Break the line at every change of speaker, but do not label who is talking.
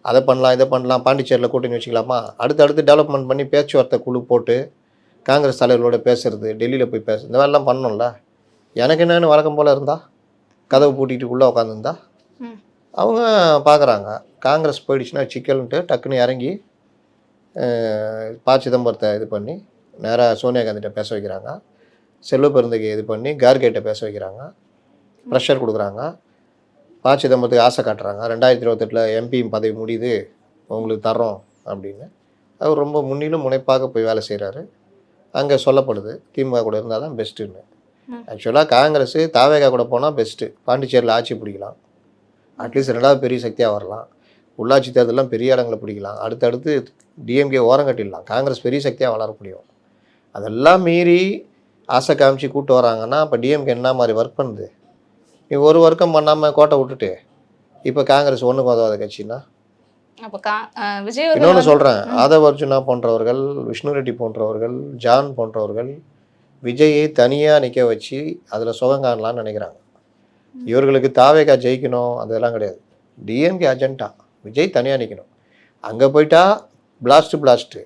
அதை பண்ணலாம் இதை பண்ணலாம் பாண்டிச்சேரியில் கூட்டணி வச்சுக்கலாமா, அடுத்தடுத்து டெவலப்மெண்ட் பண்ணி பேச்சுவார்த்தை குழு போட்டு காங்கிரஸ் தலைவர்களோட பேசுறது, டெல்லியில் போய் பேசுறது, இந்த மாதிரிலாம் பண்ணணும்ல. எனக்கு என்னென்னு வழக்கம் போல் இருந்தால் கதவை பூட்டிகிட்டு உள்ளே உட்காந்துருந்தா அவங்க பார்க்குறாங்க. காங்கிரஸ் போயிடுச்சுன்னா சிக்கல்ன்ட்டு டக்குன்னு இறங்கி ப. சிதம்பரத்தை இது பண்ணி நேராக சோனியா காந்திகிட்ட பேச வைக்கிறாங்க. செல்வ பெருந்தகை இது பண்ணி கார்கேட்டை பேச வைக்கிறாங்க. ப்ரெஷர் கொடுக்குறாங்க. ப. சிதம்பரத்துக்கு ஆசை காட்டுறாங்க. 2028 எம்பி பதவி முடியுது, உங்களுக்கு தர்றோம் அப்படின்னு. அவர் ரொம்ப முன்னிலும் முனைப்பாக போய் வேலை செய்கிறாரு. அங்கே சொல்லப்படுது திமுக கூட இருந்தால் தான் பெஸ்ட்டுன்னு. ஆக்சுவலாக காங்கிரஸ் தாவேகா கூட போனால் பெஸ்ட்டு. பாண்டிச்சேரியில் ஆட்சி பிடிக்கலாம், அட்லீஸ்ட் 2வது பெரிய சக்தியாக வரலாம், உள்ளாட்சி தேர்தலெலாம் பெரிய இடங்களை பிடிக்கலாம், அடுத்தடுத்து டிஎம்கே ஓரம் கட்டிடலாம், காங்கிரஸ் பெரிய சக்தியாக வளர முடியும். அதெல்லாம் மீறி ஆசை காமிச்சு கூப்பிட்டு வராங்கன்னா அப்போ டிஎம்கே என்ன மாதிரி ஒர்க் பண்ணுது? நீ ஒரு ஒர்க்கம் பண்ணாமல் கோட்டை விட்டுட்டு இப்போ காங்கிரஸ் ஒன்றுக்கு உதவாத கட்சின்னா. இன்னொன்று சொல்கிறேன், ஆதவ் அர்ஜுனா போன்றவர்கள், விஷ்ணு ரெட்டி போன்றவர்கள், ஜான் போன்றவர்கள் விஜயை தனியாக நிற்க வச்சு அதில் சுகம் காணலான்னு நினைக்கிறாங்க. இவர்களுக்கு தாவேகா ஜெயிக்கணும் அதெல்லாம் கிடையாது. டிஎம்கே அஜெண்டா விஜய் தனியாக நிற்கணும். அங்கே போயிட்டா பிளாஸ்ட்டு